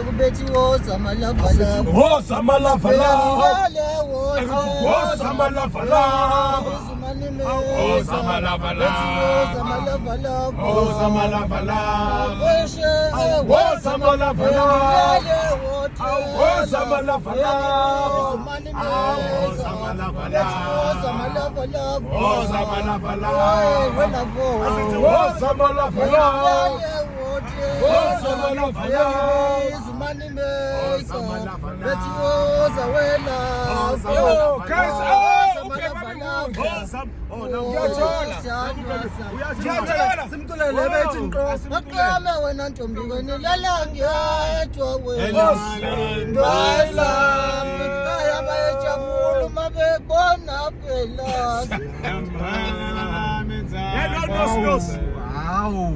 Bethi woza malavala. Woza malavala. Woza malavala. Woza malavala. Woza malavala. Woza malavala. Woza malavala. Woza malavala. Woza malavala. Woza malavala. Woza malavala. Woza malavala. Woza malavala. Money maker, that was a winner. Oh, guys, Okay, Wow.